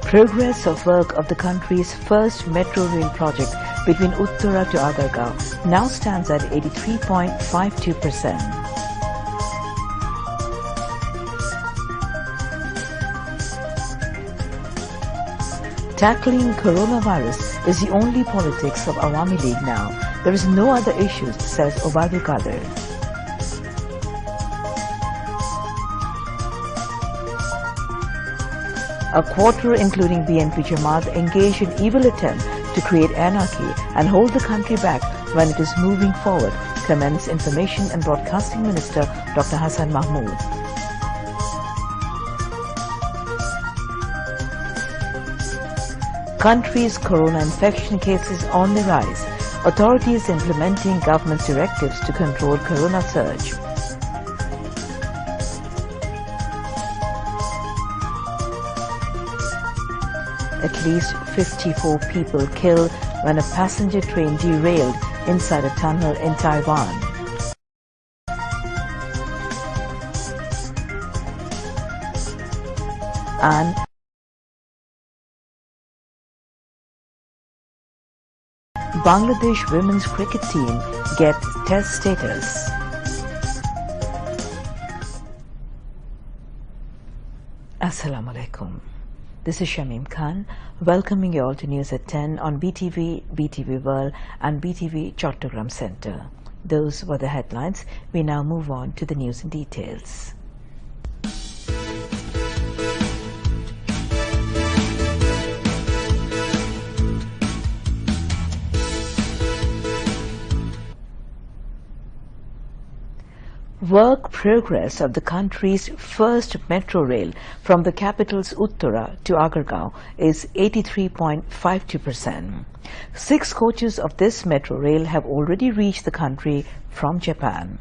Progress of work of the country's first metro rail project between Uttara to Agargaon now stands at 83.52%. Tackling coronavirus is the only politics of Awami League now. There is no other issues, says Obaidul Qadir. A quarter, including BNP Jamaat, engaged in evil attempt to create anarchy and hold the country back when it is moving forward, comments Information and Broadcasting Minister Dr. Hassan Mahmood. Country's corona infection cases on the rise. Authorities implementing government's directives to control corona surge. At least 54 people killed when a passenger train derailed inside a tunnel in Taiwan. And Bangladesh women's cricket team get test status. Assalamu alaikum. This is Shamim Khan, welcoming you all to News at 10 on BTV, BTV World and BTV Chattogram Center. Those were the headlines. We now move on to the news in details. Work progress of the country's first metro rail from the capital's Uttara to Agargaon is 83.52%. 6 coaches of this metro rail have already reached the country from Japan.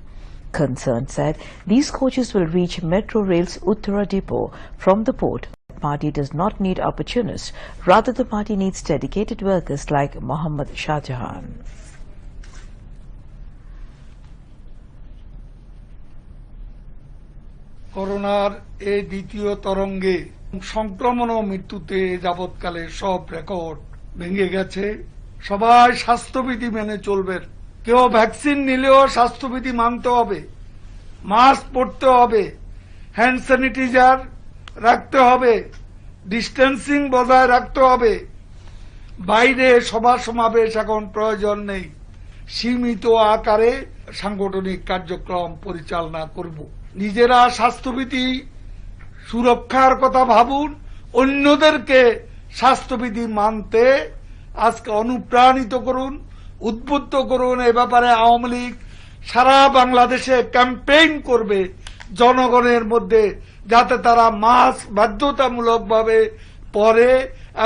Concerned said these coaches will reach Metro Rail's Uttara depot from the port. The party does not need opportunists, rather the party needs dedicated workers like Mohammad Shahjahan. করোনার এই দ্বিতীয় তরঙ্গে সংক্রমণ ও মৃত্যুতে যাবৎকালে সব record ভেঙে গেছে। সবাই স্বাস্থ্যবিধি মেনে চলবেন। কেউ ভ্যাকসিন নিলেও স্বাস্থ্যবিধি মানতে হবে, মাস্ক পরতে হবে, হ্যান্ড স্যানিটাইজার রাখতে হবে, ডিস্টেন্সিং বজায় রাখতে হবে। বাইরে সভা সমাবেশ এখন প্রয়োজন নেই। সীমিত আকারে সাংগঠনিক কার্যক্রম পরিচালনা করব। নিজেরা স্বাস্থ্যবিধি সুরক্ষার কথা ভাবুন, অন্যদেরকে স্বাস্থ্যবিধি মানতে আজকে অনুপ্রাণিত করুন, উদ্বুদ্ধ করুন। এ ব্যাপারে আওয়ামী লীগ সারা বাংলাদেশে ক্যাম্পেইন করবে জনগণের মধ্যে, যাতে তারা মাস্ক বাধ্যতামূলকভাবে পরে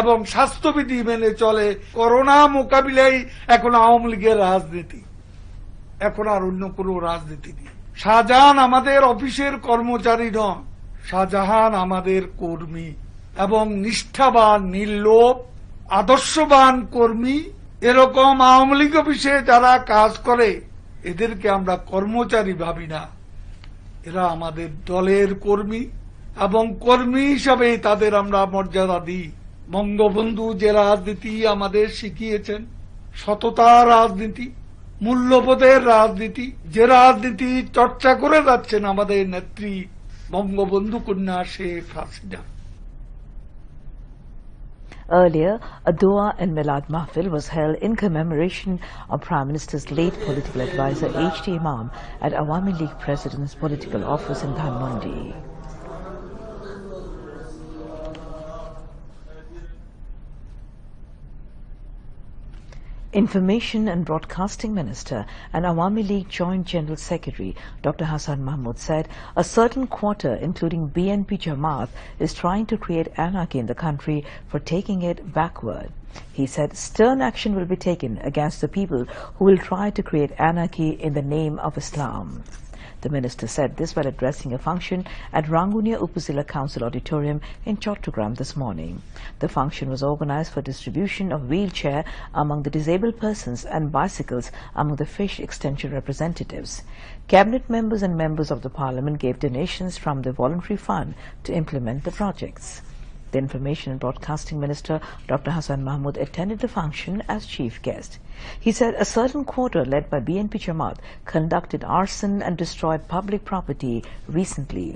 এবং স্বাস্থ্যবিধি মেনে চলে। করোনা মোকাবিলায় এখন আওয়ামী লীগের রাজনীতি, এখন আর অন্য কোনো রাজনীতি নেই। শাহজাহান আমাদের অফিসের কর্মচারী নন, শাহজাহান আমাদের কর্মী এবং নিষ্ঠাবান, নির্লোভ, আদর্শবান কর্মী। এরকম আওয়ামী লীগ অফিসে যারা কাজ করে এদেরকে আমরা কর্মচারী ভাবি না, এরা আমাদের দলের কর্মী এবং কর্মী হিসাবে তাদের আমরা মর্যাদা দিই। বঙ্গবন্ধু যে রাজনীতি আমাদের শিখিয়েছেন, সততার রাজনীতি, মূল্যবোধের রাজনীতি, যে রাজনীতি চর্চা করে যাচ্ছেন আমাদের নেত্রী বঙ্গবন্ধু কন্যা Sheikh Hasina. Earlier, a Dua and Milad Mahfil was held in commemoration of Prime Minister's late political advisor H.T. Imam at Awami League President's political office in Dhanmondi. Information and Broadcasting Minister and Awami League Joint General Secretary Dr. Hassan Mahmood said a certain quarter, including BNP Jamaat, is trying to create anarchy in the country for taking it backward. He said stern action will be taken against the people who will try to create anarchy in the name of Islam. The minister said this while addressing a function at Rangunia Upazila Council Auditorium in Chattogram this morning. The function was organized for distribution of wheelchair among the disabled persons and bicycles among the fish extension representatives. Cabinet members and members of the parliament gave donations from the voluntary fund to implement the projects. The Information and Broadcasting Minister, Dr. Hassan Mahmud, attended the function as chief guest. He said a certain quarter led by BNP Jamaat conducted arson and destroyed public property recently.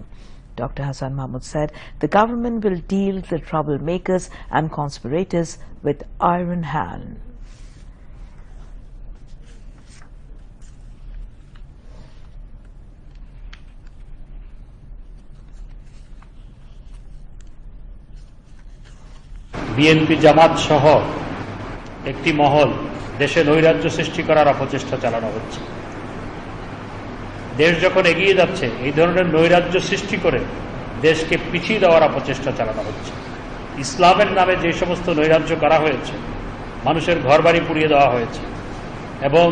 Dr. Hassan Mahmud said the government will deal the troublemakers and conspirators with iron hand. BNP Jamaat সহ একটি মহল দেশে নৈরাজ্য সৃষ্টি করার অপচেষ্টা চালানো হচ্ছে। দেশ যখন এগিয়ে যাচ্ছে এই ধরনের নৈরাজ্য সৃষ্টি করে দেশকে পিছিয়ে দেওয়ার অপচেষ্টা চালানো হচ্ছে। ইসলামের নামে যে সমস্ত নৈরাজ্য করা হয়েছে, মানুষের ঘরবাড়ি পুড়িয়ে দেওয়া হয়েছে এবং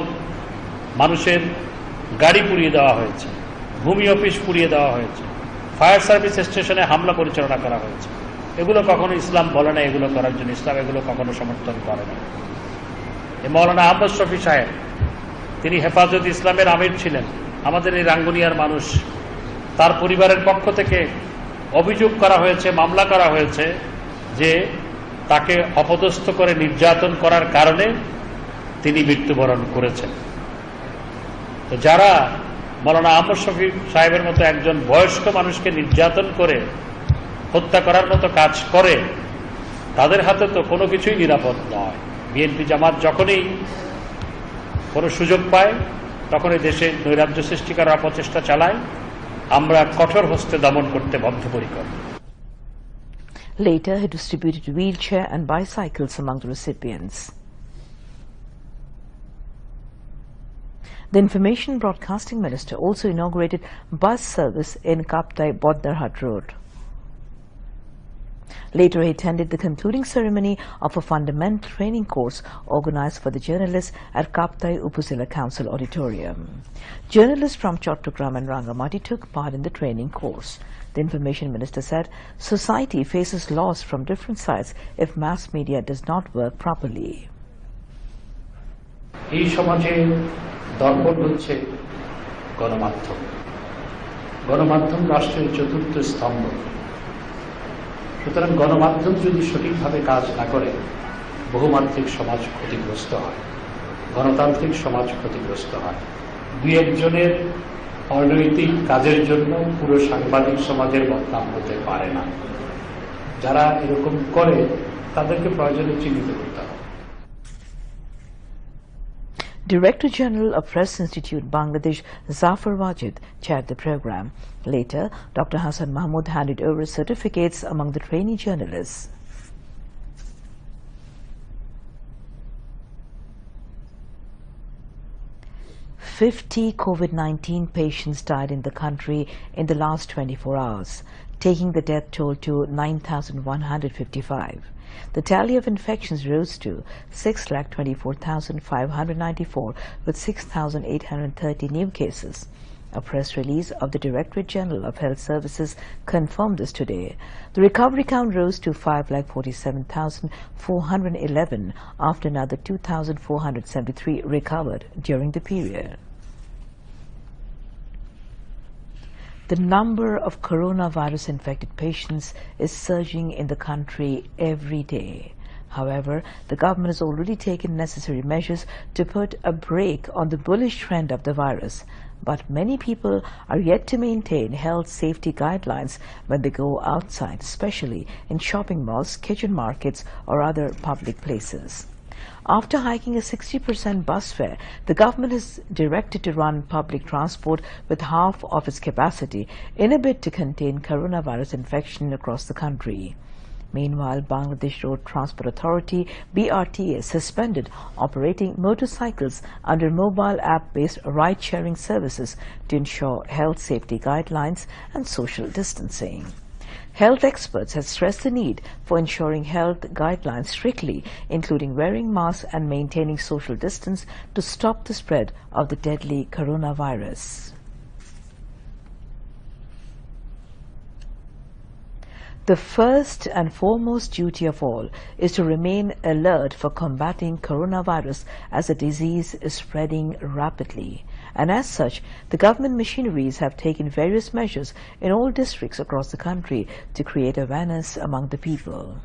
মানুষের গাড়ি পুড়িয়ে দেওয়া হয়েছে, ভূমি অফিস পুড়িয়ে দেওয়া হয়েছে, ফায়ার সার্ভিস স্টেশনে হামলা পরিচালনা করা হয়েছে, এগুলো কখনো ইসলাম বলে না। এগুলো করার জন্য ইসলাম এগুলো কখনো সমর্থন করে না। এই মৌলানা আহমদ শফি সাহেব, তিনি হেফাজত ইসলামের আমির ছিলেন, আমাদের এই রাঙ্গুনিয়ার মানুষ। তার পরিবারের পক্ষ থেকে অভিযোগ করা হয়েছে, মামলা করা হয়েছে যে তাকে অপদস্থ করে নির্যাতন করার কারণে তিনি মৃত্যুবরণ করেছেন। তো যারা মৌলানা আহমদ শফি সাহেবের মতো একজন বয়স্ক মানুষকে নির্যাতন করে হত্যা করার মতো কাজ করে, তাদের হাতে তো কোনো কিছুই নিরাপদ নয়। বিএনপি জামাত যখনই কোনো সুযোগ পায় তখনই দেশে নৈরাজ্য সৃষ্টি করার অপচেষ্টা চালায়। আমরা কঠোর হস্তে দমন করতে বদ্ধপরিকর। Later, he distributed wheelchair and bicycles among the recipients. The Information Broadcasting Minister also inaugurated bus service in Kaptai Boddarhat Road. Later, he attended the concluding ceremony of a fundamental training course organized for the journalists at Kaptai Upazila Council Auditorium. Journalists from Chattogram and Rangamati took part in the training course. The Information Minister said society faces loss from different sides if mass media does not work properly. এই সমাজে দর্পণ হচ্ছে গণমাধ্যম। গণমাধ্যম রাষ্ট্রের চতুর্থ স্তম্ভ। সুতরাং গণমাধ্যম যদি সঠিকভাবে কাজ না করে বহুমাত্রিক সমাজ ক্ষতিগ্রস্ত হয়, গণতান্ত্রিক সমাজ ক্ষতিগ্রস্ত হয়। দুই একজনের অনৈতিক কাজের জন্য পুরো সাংবাদিক সমাজের বদনাম হতে পারে না। যারা এরকম করে তাদেরকে প্রয়োজনে চিহ্নিত করতে হবে। Director General of Press Institute Bangladesh Zafar Wajid chaired the program. Later, Dr. Hassan Mahmud handed over certificates among the trainee journalists. "50 COVID-19 patients died in the country in the last 24 hours, taking the death toll to 9,155. The tally of infections rose to 6,24,594 with 6,830 new cases. A press release of the Directorate General of Health Services confirmed this today. The recovery count rose to 5,47,411 after another 2,473 recovered during the period. The number of coronavirus-infected patients is surging in the country every day. However, the government has already taken necessary measures to put a brake on the bullish trend of the virus. But many people are yet to maintain health safety guidelines when they go outside, especially in shopping malls, kitchen markets, or other public places. After hiking a 60% bus fare, the government is directed to run public transport with half of its capacity in a bid to contain coronavirus infection across the country. Meanwhile, Bangladesh Road Transport Authority (BRTA) suspended operating motorcycles under mobile app-based ride-sharing services to ensure health safety guidelines and social distancing. Health experts have stressed the need for ensuring health guidelines strictly, including wearing masks and maintaining social distance to stop the spread of the deadly coronavirus. The first and foremost duty of all is to remain alert for combating coronavirus as the disease is spreading rapidly. And as such, the government machineries have taken various measures in all districts across the country to create awareness among the people.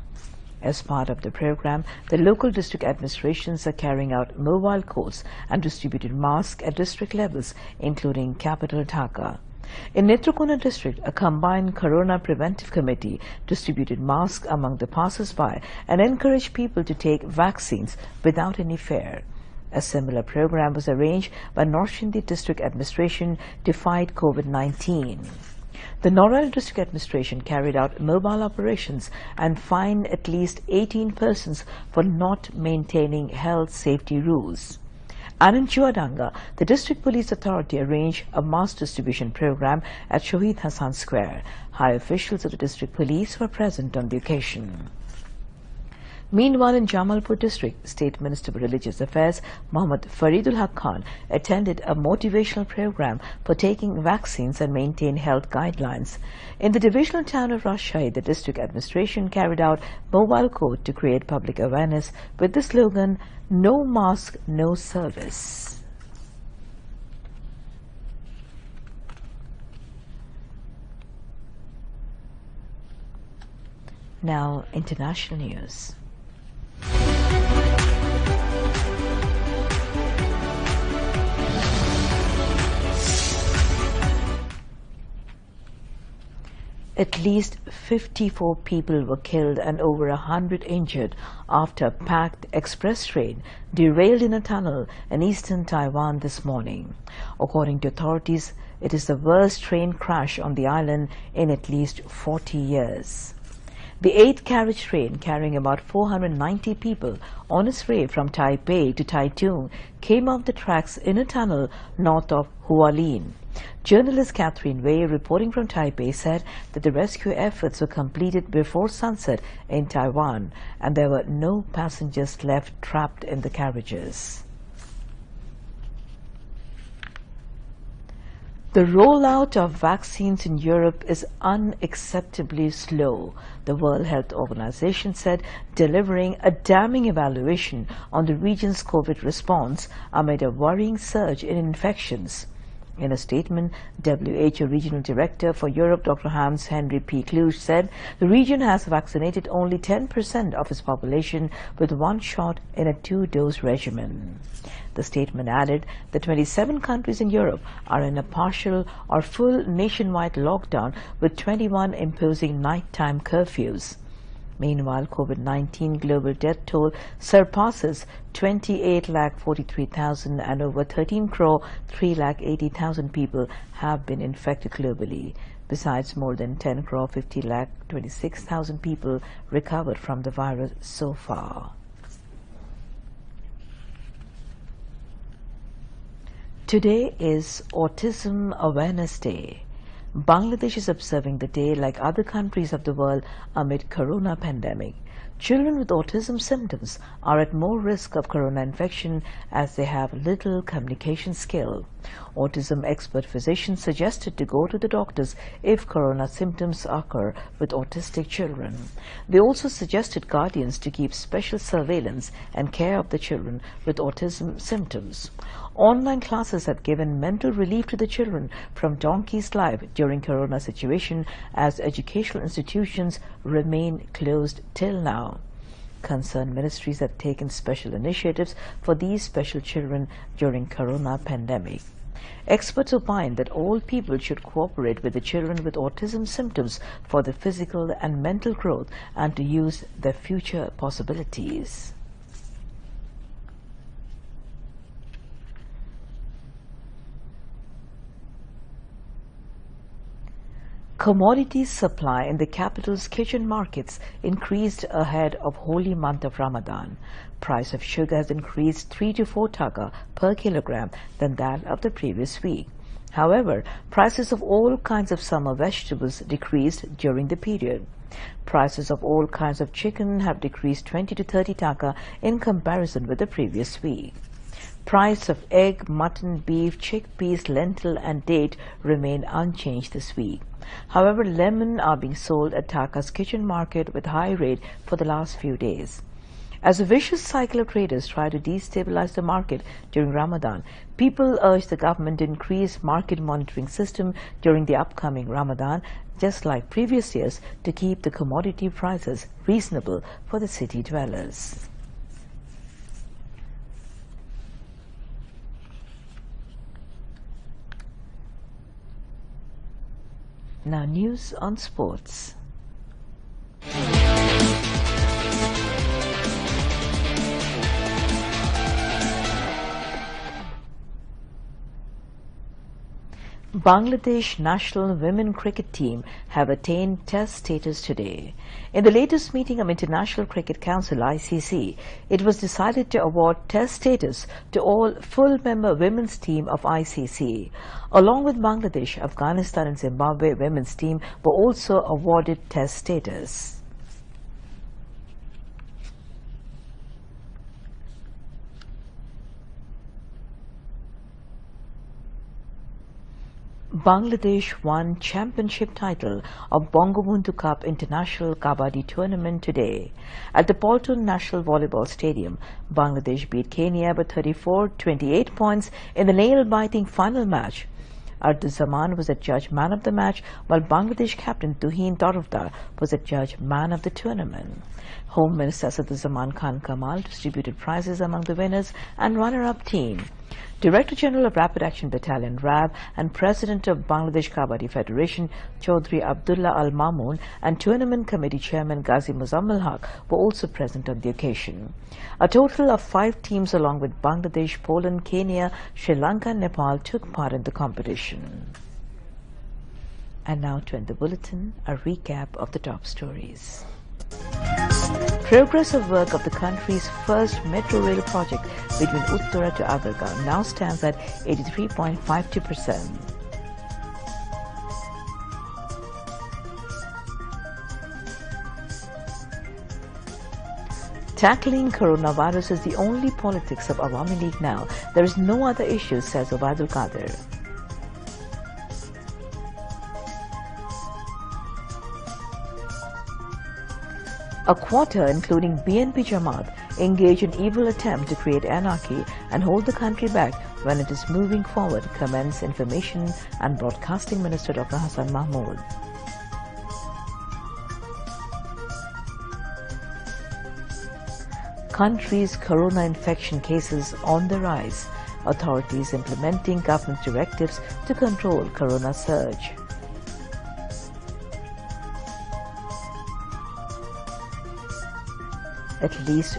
As part of the program, the local district administrations are carrying out mobile courts and distributed masks at district levels, including capital Dhaka. In Netrokona district, a combined Corona Preventive Committee distributed masks among the passers-by and encouraged people to take vaccines without any fear. A similar program was arranged by North Sindhi District Administration to fight COVID-19. The Norel District Administration carried out mobile operations and fined at least 18 persons for not maintaining health safety rules. And in Chuadanga, the District Police Authority arranged a mass distribution program at Shohid Hassan Square. High officials of the District Police were present on the occasion. Meanwhile, in Jamalpur district, State Minister for Religious Affairs Muhammad Faridul Haq Khan attended a motivational program for taking vaccines and maintain health guidelines. In the divisional town of Rajshahi, the district administration carried out mobile court to create public awareness with the slogan, "No mask, no service." Now, international news. At least 54 people were killed and over 100 injured after a packed express train derailed in a tunnel in eastern Taiwan this morning. According to authorities, it is the worst train crash on the island in at least 40 years. The 8-carriage train carrying about 490 people on its way from Taipei to Taitung came off the tracks in a tunnel north of Hualien. Journalist Catherine Wei, reporting from Taipei, said that the rescue efforts were completed before sunset in Taiwan and there were no passengers left trapped in the carriages. The rollout of vaccines in Europe is unacceptably slow, the World Health Organization said, delivering a damning evaluation on the region's COVID response amid a worrying surge in infections. In a statement, WHO Regional Director for Europe, Dr. Hans-Henry P. Kluge, said the region has vaccinated only 10% of its population with one shot in a 2-dose regimen. The statement added that 27 countries in Europe are in a partial or full nationwide lockdown, with 21 imposing nighttime curfews. Meanwhile, COVID-19 global death toll surpasses 28,43,000 and over 13,380,000 people have been infected globally. Besides, more than 10,50,26,000 people recovered from the virus so far. Today is Autism Awareness Day. Bangladesh is observing the day like other countries of the world amid corona pandemic. Children with autism symptoms are at more risk of corona infection as they have little communication skill. Autism expert physicians suggested to go to the doctors if corona symptoms occur with autistic children. They also suggested guardians to keep special surveillance and care of the children with autism symptoms. Online classes have given mental relief to the children from Donkey's Life during corona situation as educational institutions remain closed till now. Concerned ministries have taken special initiatives for these special children during corona pandemic. Experts opine that all people should cooperate with the children with autism symptoms for their physical and mental growth and to use their future possibilities. Commodities supply in the capital's kitchen markets increased ahead of holy month of Ramadan. Price of sugar has increased 3 to 4 taka per kilogram than that of the previous week. However, prices of all kinds of summer vegetables decreased during the period. Prices of all kinds of chicken have decreased 20 to 30 taka in comparison with the previous week. Price of egg, mutton, beef, chickpeas, lentil and date remain unchanged this week. However, lemon are being sold at Dhaka's kitchen market with high rate for the last few days. As a vicious cycle of traders try to destabilize the market during Ramadan, people urge the government to increase market monitoring system during the upcoming Ramadan, just like previous years, to keep the commodity prices reasonable for the city dwellers. Now news on sports. Bangladesh national women cricket team have attained Test status today. In the latest meeting of International Cricket Council (ICC), it was decided to award Test status to all full-member women's team of ICC. Along with Bangladesh, Afghanistan and Zimbabwe women's team were also awarded Test status. Bangladesh won championship title of Bangabandhu Cup International Kabaddi Tournament today. At the Polton National Volleyball Stadium, Bangladesh beat Kenya by 34-28 points in the nail-biting final match. Arduzaman was adjudged man of the match, while Bangladesh captain Tuhin Tarafdar was adjudged man of the tournament. Home Minister Asaduzaman Khan Kamal distributed prizes among the winners and runner-up team. Director General of Rapid Action Battalion RAB and President of Bangladesh Kabaddi Federation Chaudhry Abdullah Al Mamoon and Tournament Committee Chairman Ghazi Muzammal Haq were also present on the occasion. A total of 5 teams along with Bangladesh, Poland, Kenya, Sri Lanka and Nepal took part in the competition. And now to end the bulletin, a recap of the top stories. Progress of work of the country's first metro rail project between Uttara to Agargaon now stands at 83.52%. Tackling coronavirus is the only politics of Awami League now. There is no other issue, says Obaidul Qadir. A quarter, including BNP Jamaat, engage in evil attempt to create anarchy and hold the country back when it is moving forward, comments Information and Broadcasting Minister Dr. Hasan Mahmud. Country's corona infection cases on the rise. Authorities implementing government directives to control corona surge. At least